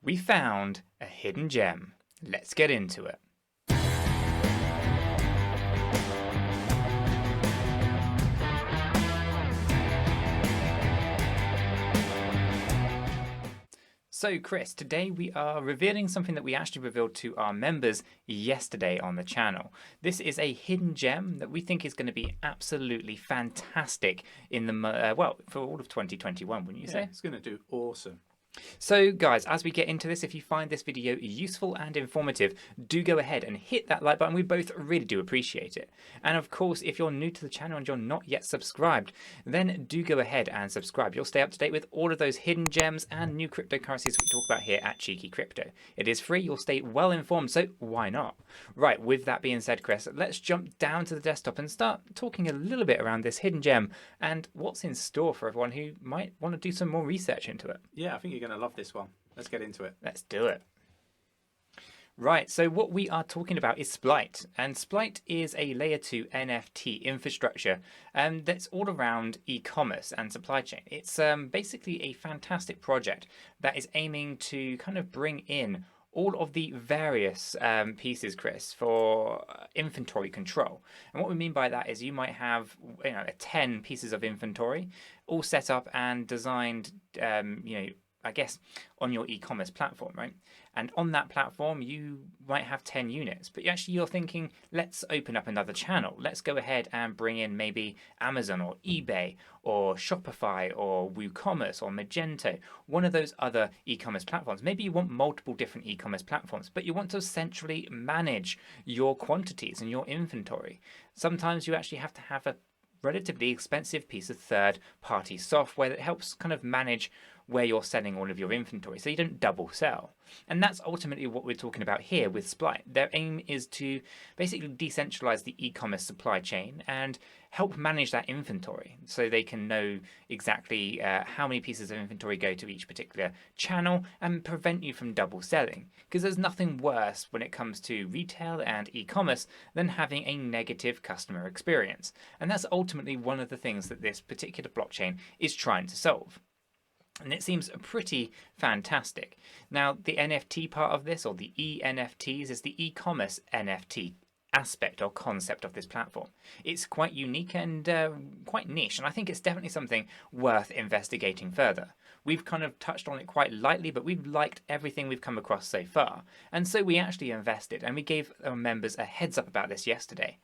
We found a hidden gem. Let's get into it. So Chris, today we are revealing something that we actually revealed to our members yesterday on the channel. This is a hidden gem that we think is going to be absolutely fantastic in the, well, for all of 2021, wouldn't you say? It's going to do awesome. So guys, as we get into this, if you find this video useful and informative, do go ahead and hit that like button. We both really do appreciate it. And of course, if you're new to the channel and you're not yet subscribed, then do go ahead and subscribe. You'll stay up to date with all of those hidden gems and new cryptocurrencies we talk about here at Cheeky Crypto. It is free, you'll stay well informed, so why not? Right, with that being said, Chris, let's jump down to the desktop and start talking a little bit around this hidden gem and what's in store for everyone who might want to do some more research into it. Yeah, I think you're going to love this one. Let's get into it. Let's do it. Right, so what we are talking about is Splite, and Splite is a layer 2 NFT infrastructure that's all around e-commerce and supply chain. It's basically a fantastic project that is aiming to kind of bring in all of the various pieces, Chris, for inventory control. And what we mean by that is you might have 10 pieces of inventory all set up and designed, I guess, on your e-commerce platform, right? And on that platform, you might have 10 units, but you're thinking, let's open up another channel. Let's go ahead and bring in maybe Amazon or eBay or Shopify or WooCommerce or Magento, one of those other e-commerce platforms. Maybe you want multiple different e-commerce platforms, but you want to centrally manage your quantities and your inventory. Sometimes you actually have to have a relatively expensive piece of third-party software that helps kind of manage where you're selling all of your inventory, so you don't double sell. And that's ultimately what we're talking about here with Splite. Their aim is to basically decentralize the e-commerce supply chain and help manage that inventory so they can know exactly how many pieces of inventory go to each particular channel and prevent you from double selling. Because there's nothing worse when it comes to retail and e-commerce than having a negative customer experience. And that's ultimately one of the things that this particular blockchain is trying to solve. And it seems pretty fantastic. Now, the NFT part of this, or the ENFTs, is the e-commerce NFT aspect or concept of this platform. It's quite unique and quite niche, and I think it's definitely something worth investigating further. We've kind of touched on it quite lightly, but we've liked everything we've come across so far. And so we actually invested, and we gave our members a heads up about this yesterday.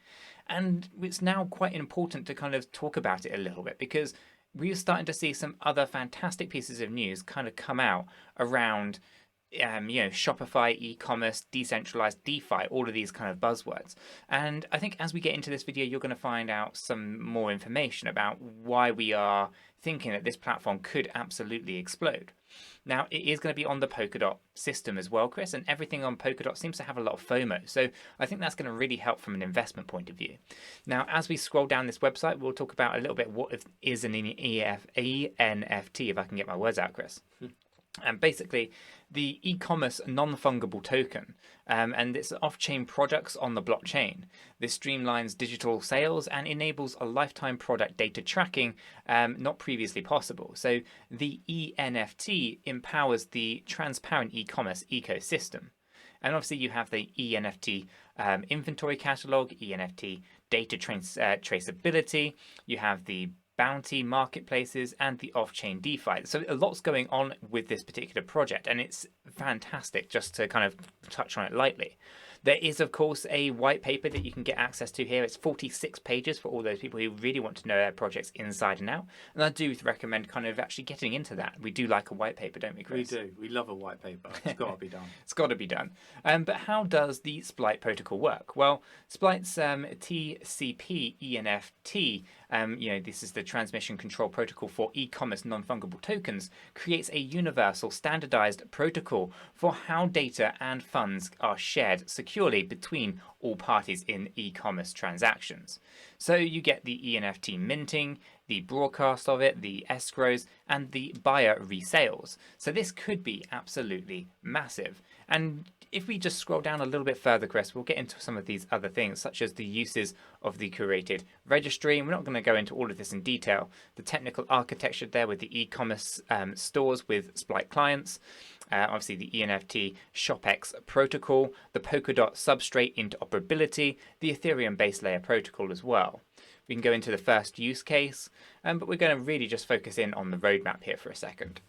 And it's now quite important to kind of talk about it a little bit, because we're starting to see some other fantastic pieces of news kind of come out around, Shopify, e-commerce, decentralized DeFi, all of these kind of buzzwords. And I think as we get into this video, you're going to find out some more information about why we are thinking that this platform could absolutely explode. Now, it is going to be on the Polkadot system as well, Chris, and everything on Polkadot seems to have a lot of FOMO. So I think that's going to really help from an investment point of view. Now, as we scroll down this website, we'll talk about a little bit what is an ENFT, if I can get my words out, Chris. And basically, the e-commerce non-fungible token, and it's off-chain products on the blockchain. This streamlines digital sales and enables a lifetime product data tracking not previously possible. So the ENFT empowers the transparent e-commerce ecosystem. And obviously you have the ENFT inventory catalog, ENFT data traceability, you have the bounty marketplaces and the off-chain DeFi. So a lot's going on with this particular project, and it's fantastic, just to kind of touch on it lightly. There is, of course, a white paper that you can get access to here. It's 46 pages for all those people who really want to know their projects inside and out. And I do recommend kind of actually getting into that. We do like a white paper, don't we, Chris? We do. We love a white paper. It's got to be done. It's got to be done. But how does the Splite protocol work? Well, Splite's TCP ENFT, this is the Transmission Control Protocol for E-commerce Non-Fungible Tokens, creates a universal standardized protocol for how data and funds are shared securely between all parties in e-commerce transactions. So you get the ENFT minting, the broadcast of it, the escrows, and the buyer resales. So this could be absolutely massive. And if we just scroll down a little bit further, Chris, we'll get into some of these other things, such as the uses of the curated registry. And we're not going to go into all of this in detail. The technical architecture there with the e-commerce stores with Splite clients. obviously the Enft ShopX protocol, the Polkadot substrate interoperability, the Ethereum base layer protocol as well. We can go into the first use case, but we're going to really just focus in on the roadmap here for a second.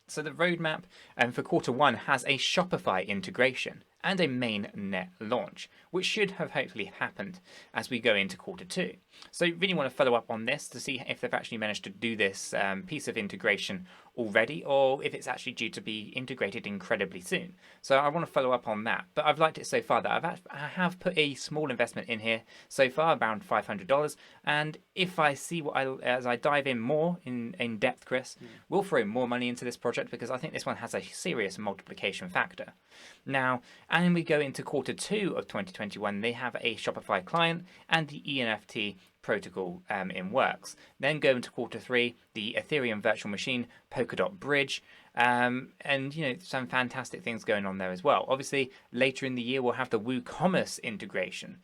So the roadmap for Q1 has a Shopify integration and a mainnet launch, which should have hopefully happened as we go into Q2. So you really want to follow up on this to see if they've actually managed to do this piece of integration already, or if it's actually due to be integrated incredibly soon. So I want to follow up on that, but I've liked it so far that I have put a small investment in here so far, around $500, and if I see as I dive in more in depth, Chris, we'll throw more money into this project because I think this one has a serious multiplication factor. Now, and we go into Q2 of 2021, they have a Shopify client and the Enft protocol in works. Then go into Q3, the Ethereum virtual machine, Polkadot bridge, and some fantastic things going on there as well. Obviously, later in the year we'll have the WooCommerce integration.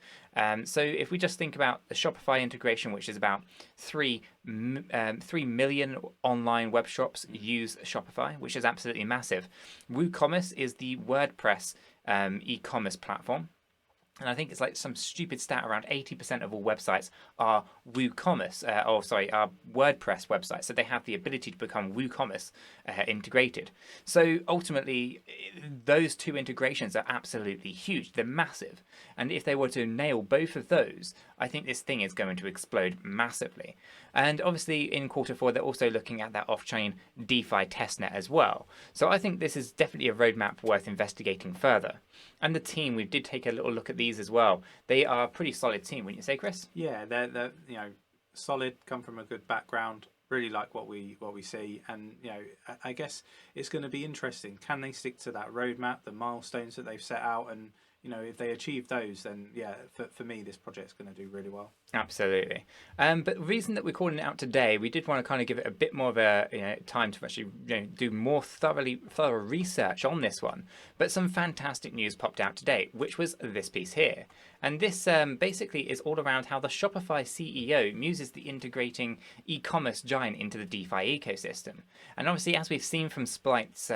So if we just think about the Shopify integration, which is about 3 million online web shops use Shopify, which is absolutely massive. WooCommerce is the WordPress e-commerce platform. And I think it's like some stupid stat around 80% of all websites are WooCommerce, are WordPress websites. So they have the ability to become WooCommerce integrated. So ultimately, those two integrations are absolutely huge. They're massive. And if they were to nail both of those, I think this thing is going to explode massively. And obviously in Q4, they're also looking at that off-chain DeFi testnet as well. So I think this is definitely a roadmap worth investigating further. And the team, we did take a little look at these as well. They are a pretty solid team, wouldn't you say, Chris? Yeah, they're solid, come from a good background. Really like what we see, and I guess it's going to be interesting. Can they stick to that roadmap, the milestones that they've set out, and if they achieve those, then yeah, for me, this project's going to do really well. Absolutely. But the reason that we're calling it out today, we did want to kind of give it a bit more of a time to actually do more thorough research on this one. But some fantastic news popped out today, which was this piece here. And this basically is all around how the Shopify CEO muses the integrating e-commerce giant into the DeFi ecosystem. And obviously, as we've seen from Splite's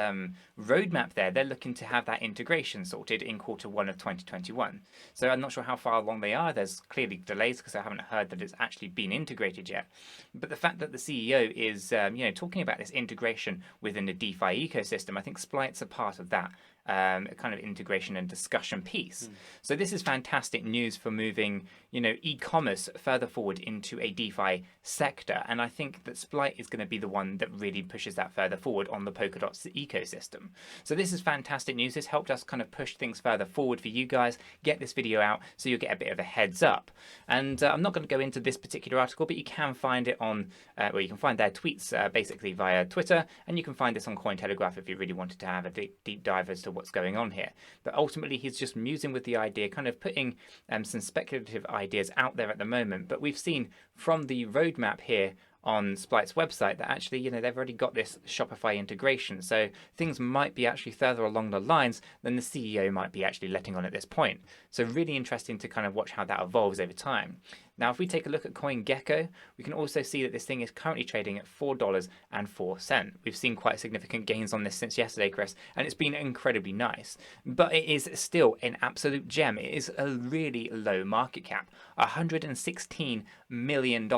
roadmap there, they're looking to have that integration sorted in Q1 of 2021. So I'm not sure how far along they are. There's clearly delays because I haven't heard that it's actually been integrated yet. But the fact that the CEO is talking about this integration within the DeFi ecosystem, I think Splite's a part of that kind of integration and discussion piece. So this is fantastic news for moving e-commerce further forward into a DeFi sector, and I think that Splite is going to be the one that really pushes that further forward on the Polkadot ecosystem. So this is fantastic news. This helped us kind of push things further forward for you guys, get this video out so you'll get a bit of a heads up. And I'm not going to go into this particular article, but you can find it on you can find their tweets basically via Twitter, and you can find this on Cointelegraph if you really wanted to have a deep dive as to what's going on here. But ultimately, he's just musing with the idea, kind of putting some speculative ideas out there at the moment. But we've seen from the roadmap here on Splite's website that actually, they've already got this Shopify integration. So things might be actually further along the lines than the CEO might be actually letting on at this point. So really interesting to kind of watch how that evolves over time. Now, if we take a look at CoinGecko, we can also see that this thing is currently trading at $4.04. We've seen quite significant gains on this since yesterday, Chris, and it's been incredibly nice. But it is still an absolute gem. It is a really low market cap, $116 million.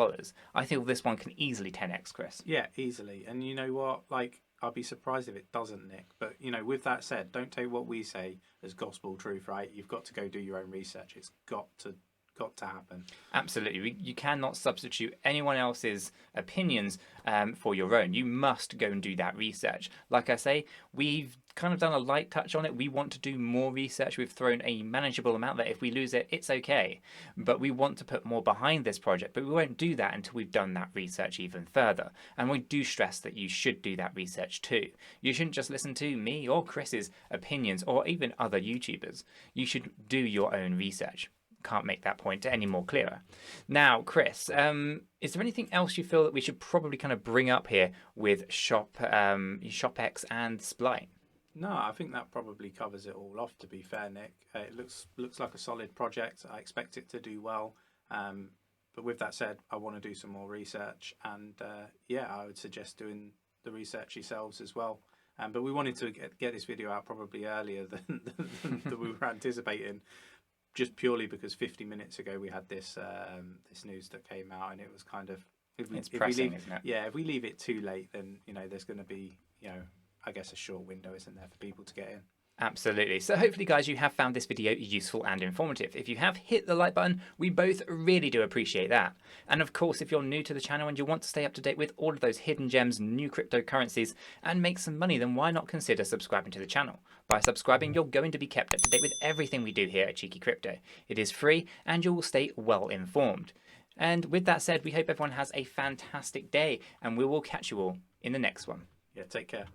I think this one can easily 10x, Chris. Yeah, easily. And you know what? I'll be surprised if it doesn't, Nick. But, with that said, don't take what we say as gospel truth, right? You've got to go do your own research. It's got to happen. Absolutely. You cannot substitute anyone else's opinions for your own. You must go and do that research. Like I say, we've kind of done a light touch on it. We want to do more research. We've thrown a manageable amount there. If we lose it, it's okay. But we want to put more behind this project. But we won't do that until we've done that research even further. And we do stress that you should do that research too. You shouldn't just listen to me or Chris's opinions or even other YouTubers. You should do your own research. Can't make that point any more clearer. Now, Chris, is there anything else you feel that we should probably kind of bring up here with ShopX and Splite? No, I think that probably covers it all off, to be fair, Nick. It looks like a solid project. I expect it to do well. But with that said, I want to do some more research. And I would suggest doing the research yourselves as well. But we wanted to get this video out probably earlier than we were anticipating, just purely because 50 minutes ago we had this this news that came out, and it was kind of it's pressing, isn't it? Yeah, if we leave it too late, then there's going to be I guess a short window, isn't there, for people to get in. Absolutely. So hopefully, guys, you have found this video useful and informative. If you have, hit the like button. We both really do appreciate that. And of course, if you're new to the channel and you want to stay up to date with all of those hidden gems, new cryptocurrencies, and make some money, then why not consider subscribing to the channel? By subscribing, you're going to be kept up to date with everything we do here at Cheeky Crypto. It is free and you will stay well informed. And with that said, we hope everyone has a fantastic day, and we will catch you all in the next one. Yeah, take care.